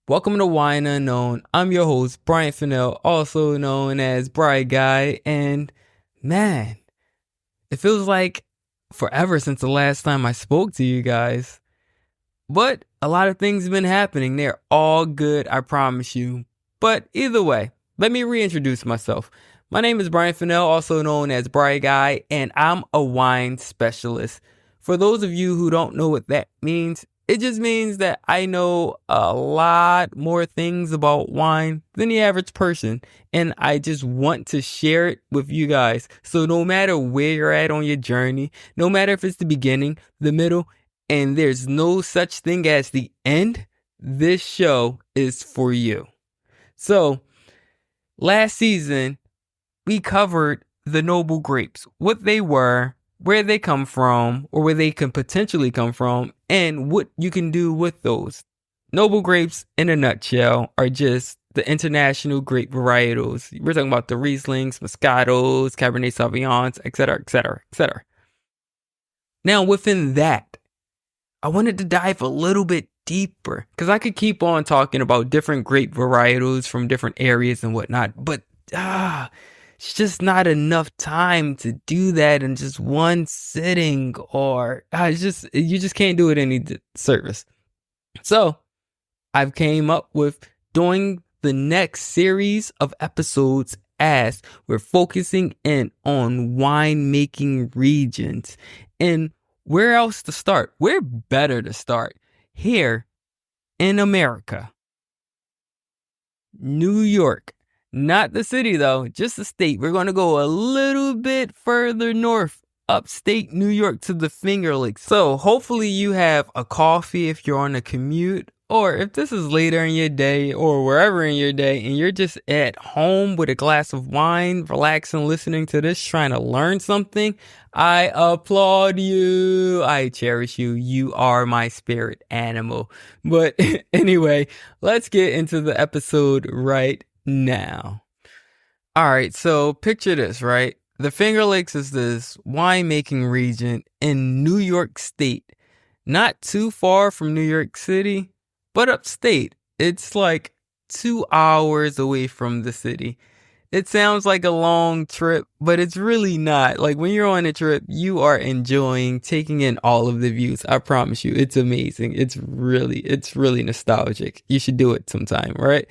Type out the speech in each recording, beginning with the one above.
Welcome to Wine Unknown. I'm your host, Brian Fennell, also known as Bright Guy. And man, it feels like forever since the last time I spoke to you guys. But a lot of things have been happening. They're all good, I promise you. But either way, let me reintroduce myself. My name is Brian Fennell, also known as Bright Guy, and I'm a wine specialist. For those of you who don't know what that means, it just means that I know a lot more things about wine than the average person, and I just want to share it with you guys. So no matter where you're at on your journey, no matter if it's the beginning, the middle, and there's no such thing as the end, this show is for you. So last season, we covered the noble grapes, what they were, where they come from, or where they can potentially come from, and what you can do with those. Noble grapes, in a nutshell, are just the international grape varietals. We're talking about the Rieslings, Moscatos, Cabernet Sauvignons, etc., etc., etc. Now, within that, I wanted to dive a little bit deeper, because I could keep on talking about different grape varietals from different areas and whatnot, but it's just not enough time to do that in just one sitting, or you just can't do it any service. So I've came up with doing the next series of episodes as we're focusing in on winemaking regions. And where else to start? Where better to start? Here in America. New York. Not the city, though, just the state. We're going to go a little bit further north, upstate New York to the Finger Lakes. So hopefully you have a coffee if you're on a commute, or if this is later in your day or wherever in your day and you're just at home with a glass of wine, relaxing, listening to this, trying to learn something. I applaud you. I cherish you. You are my spirit animal. But anyway, let's get into the episode right now. All right, so picture this, right? The Finger Lakes is this winemaking region in New York State, not too far from New York City, but upstate. It's like 2 hours away from the city. It sounds like a long trip, but it's really not. Like when you're on a trip, you are enjoying taking in all of the views. I promise you, it's amazing. It's really nostalgic. You should do it sometime, right?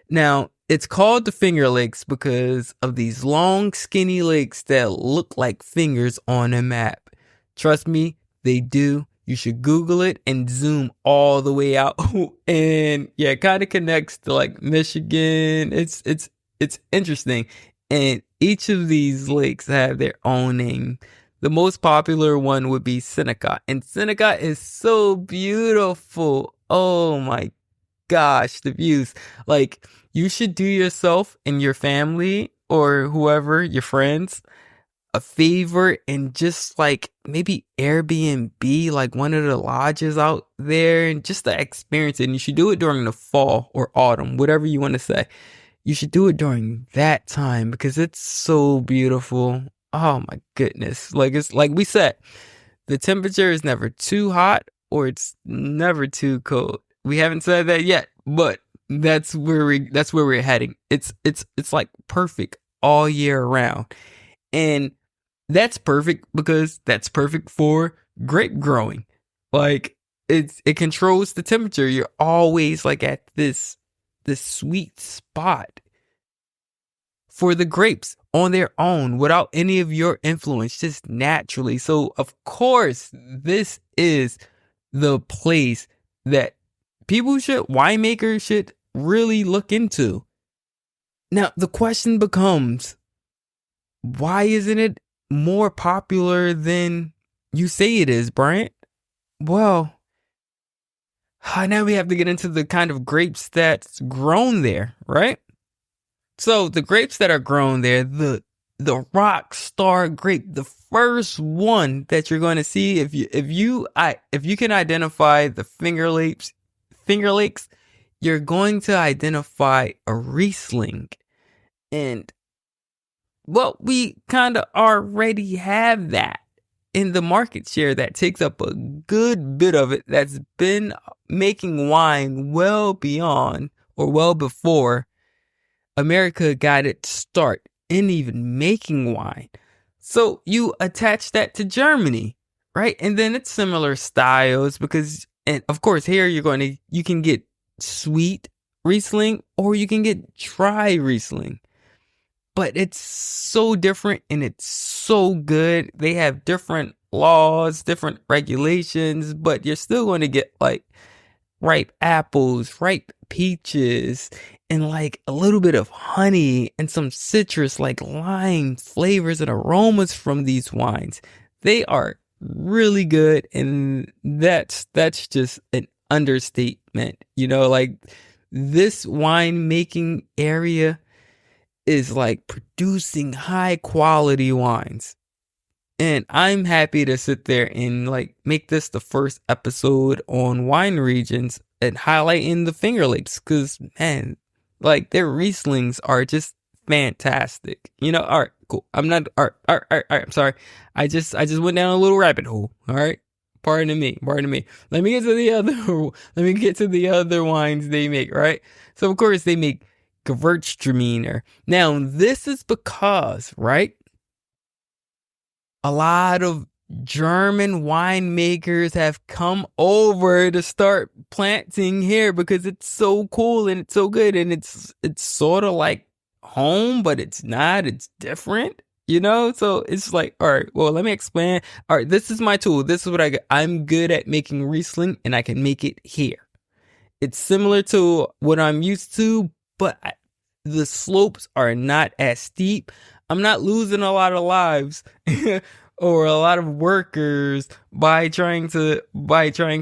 Now, it's called the Finger Lakes because of these long, skinny lakes that look like fingers on a map. Trust me, they do. You should Google it and zoom all the way out. And yeah, it kind of connects to like Michigan. It's interesting. And each of these lakes have their own name. The most popular one would be Seneca. And Seneca is so beautiful. Oh my gosh, the views. Like, you should do yourself and your family or whoever, your friends, a favor and just like maybe Airbnb like one of the lodges out there and just to experience it. And you should do it during the fall or autumn, whatever you want to say. You should do it during that time because it's so beautiful. Oh my goodness. Like it's like we said, the temperature is never too hot or it's never too cold. We haven't said that yet, but that's where we're heading. It's like perfect all year round. And that's perfect because that's perfect for grape growing. Like it controls the temperature. You're always like at this sweet spot for the grapes on their own without any of your influence, just naturally. So of course, this is the place that winemakers should really look into. Now, the question becomes, why isn't it more popular than you say it is, Bryant? Well, now we have to get into the kind of grapes that's grown there, right? So the grapes that are grown there, the rock star grape, the first one that you're going to see, if you can identify the Finger Lakes, you're going to identify a Riesling. And well, we kind of already have that in the market share that takes up a good bit of it that's been making wine well beyond or well before America got its start in even making wine. So you attach that to Germany, right? And then it's similar styles because, and of course here you can get sweet Riesling or you can get dry Riesling. But it's so different and it's so good. They have different laws, different regulations, but you're still going to get like ripe apples, ripe peaches, and like a little bit of honey and some citrus like lime flavors and aromas from these wines. They are really good, and that's just an understatement. Like this winemaking area is like producing high quality wines. And I'm happy to sit there and like make this the first episode on wine regions and highlighting the Finger Lakes, because man, like their Rieslings are just fantastic. All right, cool. I'm not all right, I'm sorry. I just went down a little rabbit hole. All right. Pardon me. Let me get to the other wines they make, right? So of course they make Gewürztraminer. Now this is because, right, a lot of German winemakers have come over to start planting here because it's so cool and it's so good, and it's sort of like home, but it's not. It's different, So it's like, all right, well, let me explain. All right, this is my tool. This is what I'm good at making Riesling, and I can make it here. It's similar to what I'm used to, but the slopes are not as steep. I'm not losing a lot of lives or a lot of workers by trying to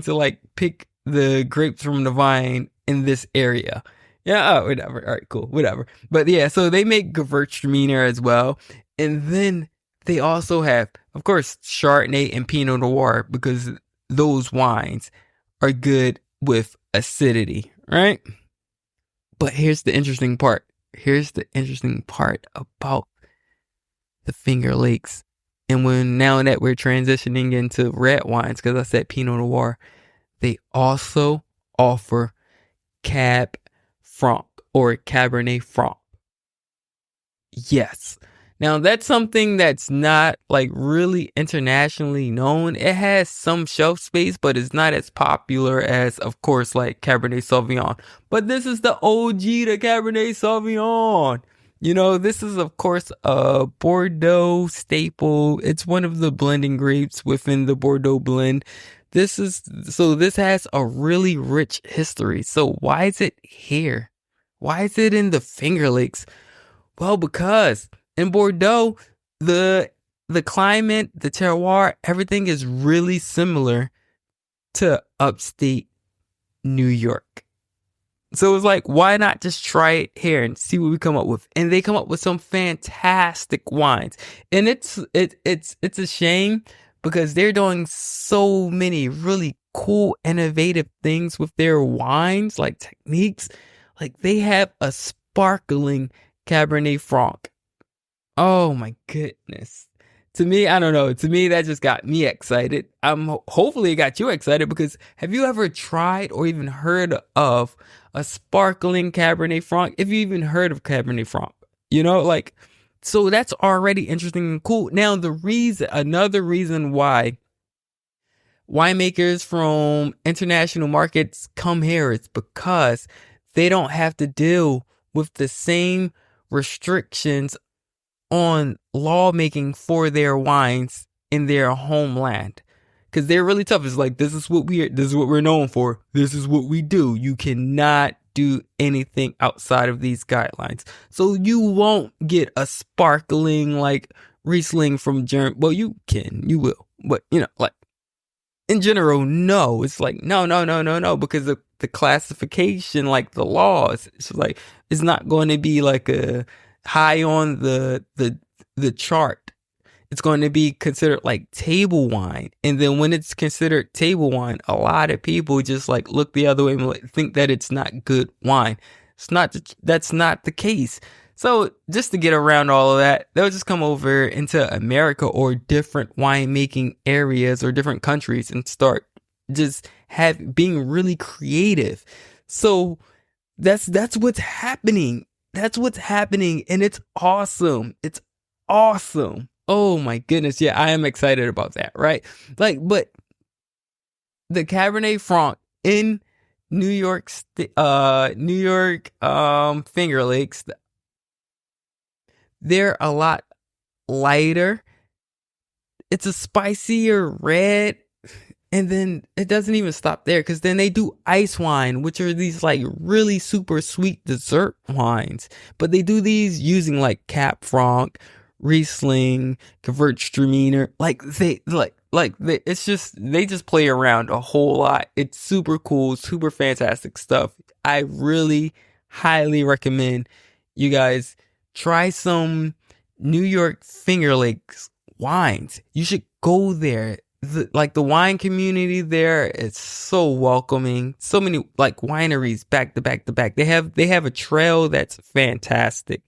like pick the grapes from the vine in this area. Yeah, whatever. All right, cool, whatever. But yeah, so they make Gewürztraminer as well. And then they also have, of course, Chardonnay and Pinot Noir, because those wines are good with acidity, right? But here's the interesting part. About the Finger Lakes. And now that we're transitioning into red wines, because I said Pinot Noir, they also offer Cab Franc or Cabernet Franc. Yes. Now that's something that's not like really internationally known. It has some shelf space, but it's not as popular as, of course, like Cabernet Sauvignon. But this is the OG to Cabernet Sauvignon. This is, of course, a Bordeaux staple. It's one of the blending grapes within the Bordeaux blend. This has a really rich history. So why is it here? Why is it in the Finger Lakes? Well, because in Bordeaux, the climate, the terroir, everything is really similar to upstate New York. So it's like, why not just try it here and see what we come up with? And they come up with some fantastic wines. And it's a shame because they're doing so many really cool, innovative things with their wines, like techniques. Like they have a sparkling Cabernet Franc. Oh my goodness. To me, I don't know. To me, that just got me excited. Hopefully it got you excited, because have you ever tried or even heard of a sparkling Cabernet Franc? If you even heard of Cabernet Franc, so that's already interesting and cool. Now, another reason why winemakers from international markets come here is because they don't have to deal with the same restrictions on lawmaking for their wines in their homeland, because they're really tough. It's like, this is what we're known for. This is what we do. You cannot do anything outside of these guidelines. So you won't get a sparkling like Riesling from Germany. Well, you will, but like in general, no. It's like no, because the classification, like the laws, it's not going to be like a high on the chart. It's going to be considered like table wine. And then when it's considered table wine, a lot of people just like look the other way and think that it's not good wine. That's not the case. So just to get around all of that, they'll just come over into America or different winemaking areas or different countries and start just being really creative. So that's what's happening. That's what's happening, and it's awesome. It's awesome. Oh my goodness, yeah, I am excited about that, right? Like, but the Cabernet Franc in New York, Finger Lakes, they're a lot lighter. It's a spicier red. And then it doesn't even stop there, because then they do ice wine, which are these like really super sweet dessert wines. But they do these using like Cab Franc, Riesling, Gewürztraminer. It's just, they just play around a whole lot. It's super cool, super fantastic stuff. I really highly recommend you guys try some New York Finger Lakes wines. You should go there. The wine community there is so welcoming. So many like wineries back to back to back. They have a trail that's fantastic,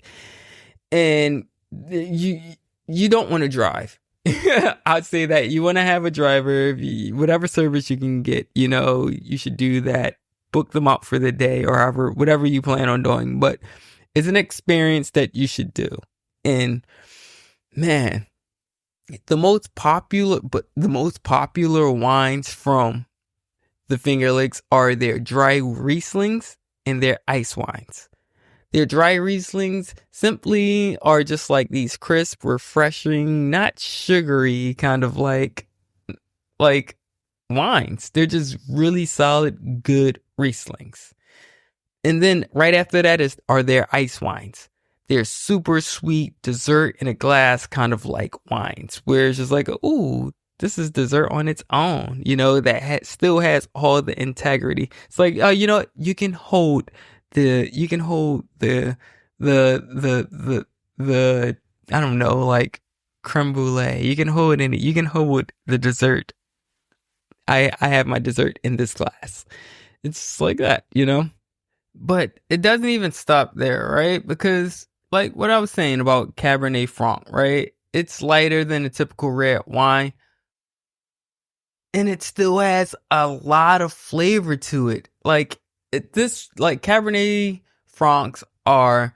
and you don't want to drive. I'd say that you want to have a driver. Whatever service you can get, you should do that. Book them out for the day or whatever you plan on doing. But it's an experience that you should do. And man, the most popular wines from the Finger Lakes are their dry Rieslings and their ice wines. Their dry Rieslings simply are just like these crisp, refreshing, not sugary kind of like wines. They're just really solid, good Rieslings. And then right after that are their ice wines. They're super sweet dessert in a glass kind of like wines, where it's just like, ooh, this is dessert on its own, that still has all the integrity. It's like, oh, you can hold the I don't know, like creme brulee. You can hold in it. You can hold the dessert. I have my dessert in this glass. It's just like that, But it doesn't even stop there, right? Because like what I was saying about Cabernet Franc, right? It's lighter than a typical red wine, and it still has a lot of flavor to it. Like Cabernet Francs are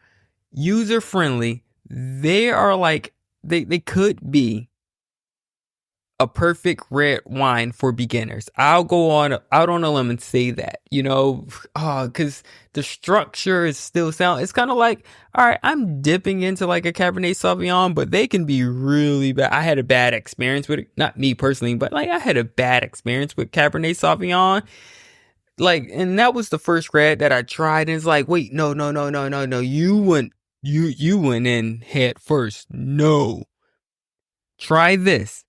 user friendly. They are like they could be a perfect red wine for beginners. I'll go out on a limb and say that, because the structure is still sound. It's kind of like, all right, I'm dipping into like a Cabernet Sauvignon, but they can be really bad. I had a bad experience with it. Not me personally, but like I had a bad experience with Cabernet Sauvignon. Like, and that was the first red that I tried. And it's like, wait, no. You went in head first. No. Try this.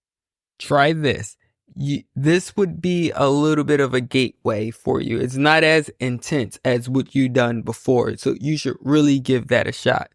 This would be a little bit of a gateway for you. It's not as intense as what you've done before, so you should really give that a shot.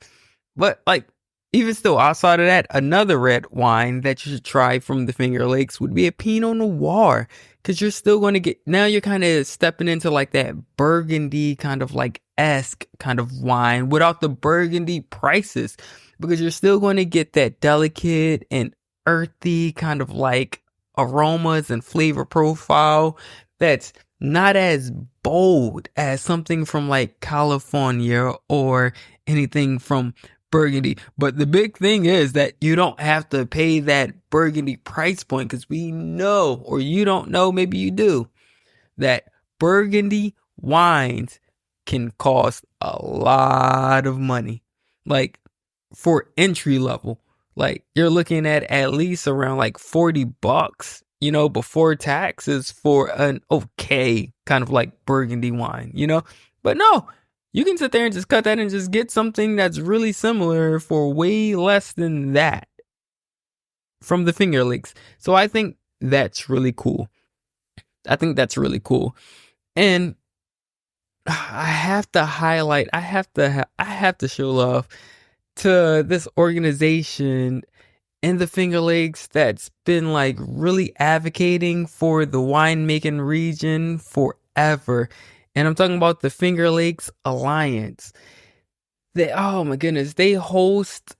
But like, even still, outside of that, another red wine that you should try from the Finger Lakes would be a Pinot Noir, because you're still going to now you're kind of stepping into like that Burgundy kind of like esque kind of wine without the Burgundy prices, because you're still going to get that delicate and earthy kind of like aromas and flavor profile that's not as bold as something from like California or anything from Burgundy. But the big thing is that you don't have to pay that Burgundy price point, because we know, or you don't know, maybe you do, that Burgundy wines can cost a lot of money, like for entry level. Like you're looking at least around like $40, before taxes for an okay kind of like Burgundy wine, But no, you can sit there and just cut that and just get something that's really similar for way less than that from the Finger Lakes. So I think that's really cool. And I have to highlight, I have to show love to this organization in the Finger Lakes that's been like really advocating for the winemaking region forever. And I'm talking about the Finger Lakes Alliance. They, oh my goodness, they host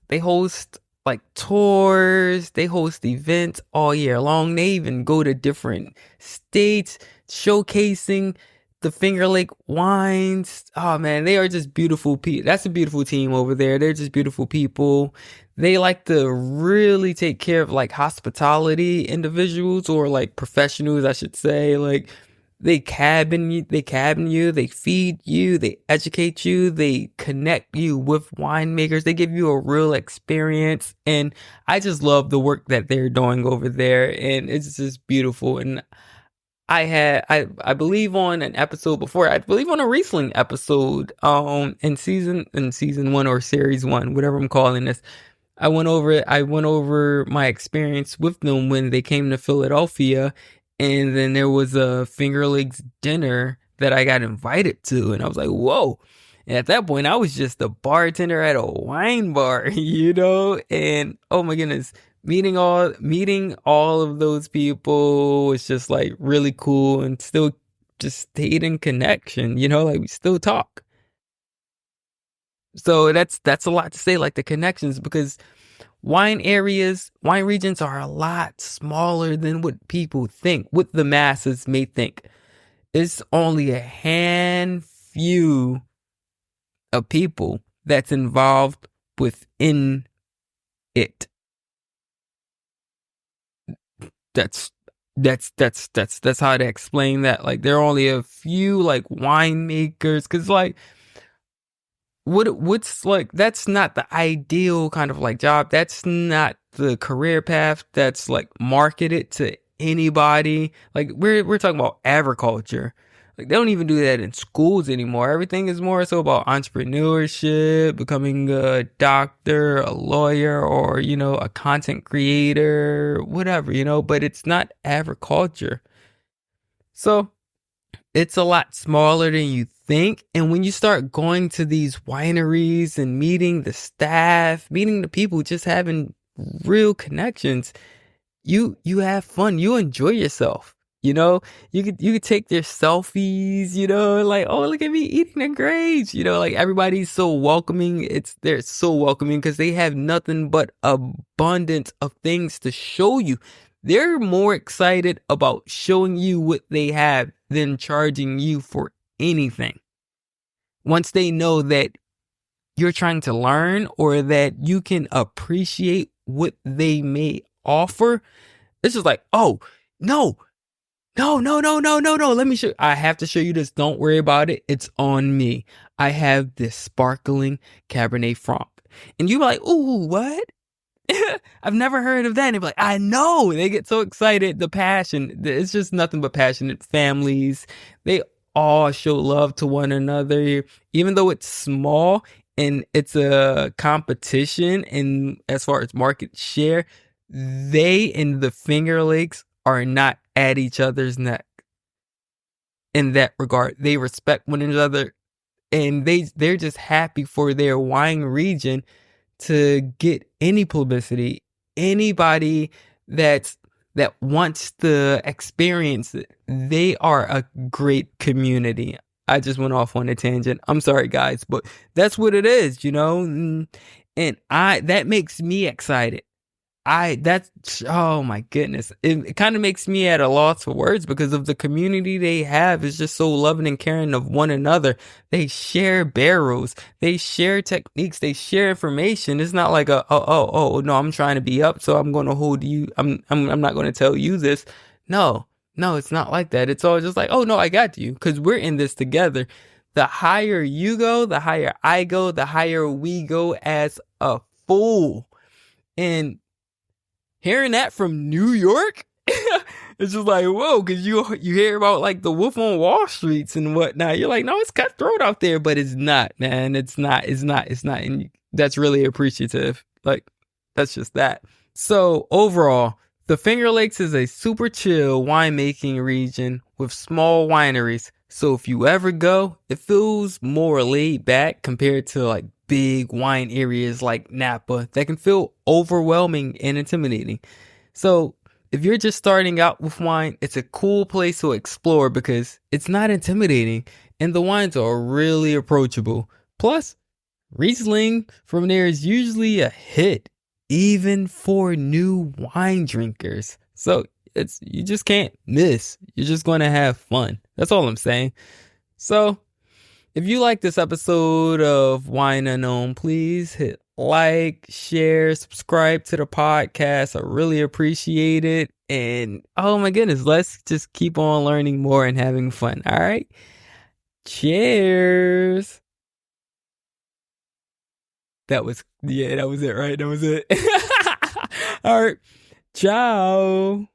like tours, they host events all year long. They even go to different states showcasing the Finger Lake wines. Oh man, they are just beautiful people. That's a beautiful team over there. They're just beautiful people. They like to really take care of like hospitality individuals, or like professionals, I should say. Like they cabin you, they feed you, they educate you, they connect you with winemakers, they give you a real experience. And I just love the work that they're doing over there. And it's just beautiful. And I believe on an episode before, I believe on a Riesling episode, in season one or series one, whatever I'm calling this. I went over my experience with them when they came to Philadelphia, and then there was a Finger Lakes dinner that I got invited to, and I was like, whoa. And at that point, I was just a bartender at a wine bar, and oh my goodness, meeting all of those people was just like really cool, and still just stayed in connection, like we still talk. So that's a lot to say, like the connections, because wine regions are a lot smaller than what people think, what the masses may think. It's only a few of people that's involved within it. That's that's how to explain that. Like there are only a few like winemakers, because like what's like, that's not the ideal kind of like job. That's not the career path that's like marketed to anybody. Like we're talking about agriculture. Like they don't even do that in schools anymore. Everything is more so about entrepreneurship, becoming a doctor, a lawyer, or a content creator, whatever, but it's not agriculture. So it's a lot smaller than you think. And when you start going to these wineries and meeting the staff, meeting the people, just having real connections, you have fun. You enjoy yourself. You could take their selfies, like, oh, look at me eating the grapes. Like everybody's so welcoming. They're so welcoming because they have nothing but abundance of things to show you. They're more excited about showing you what they have than charging you for anything. Once they know that you're trying to learn, or that you can appreciate what they may offer, it's just like, oh, no, no, no, no, no, no, no. I have to show you this. Don't worry about it. It's on me. I have this sparkling Cabernet Franc. And you're like, ooh, what? I've never heard of that. And they're like, I know. They get so excited. The passion. It's just nothing but passionate families. They all show love to one another. Even though it's small and it's a competition, and as far as market share, they in the Finger Lakes are not at each other's neck in that regard. They respect one another, and they're just happy for their wine region to get any publicity. Anybody that wants to experience it, they are a great community. I just went off on a tangent. I'm sorry, guys, but that's what it is, and that makes me excited. Oh my goodness. It kind of makes me at a loss for words, because of the community they have is just so loving and caring of one another. They share barrels, they share techniques, they share information. It's not like no, I'm trying to be up, so I'm going to hold you. I'm not going to tell you this. No, it's not like that. It's all just like, oh no, I got you, because we're in this together. The higher you go, the higher I go, the higher we go as a full. And hearing that from New York, it's just like, whoa, because you hear about like the Wolf on Wall Streets and whatnot. You're like, no, it's cutthroat out there, but it's not, man. It's not. And that's really appreciative. Like, that's just that. So overall, the Finger Lakes is a super chill winemaking region with small wineries. So if you ever go, it feels more laid back compared to like big wine areas like Napa that can feel overwhelming and intimidating. So if you're just starting out with wine, it's a cool place to explore because it's not intimidating and the wines are really approachable. Plus, Riesling from there is usually a hit, even for new wine drinkers. So you just can't miss. You're just going to have fun. That's all I'm saying. So if you like this episode of Wine Unknown, please hit like, share, subscribe to the podcast. I really appreciate it. And oh my goodness, let's just keep on learning more and having fun. All right. Cheers. That was it, right? That was it. All right. Ciao.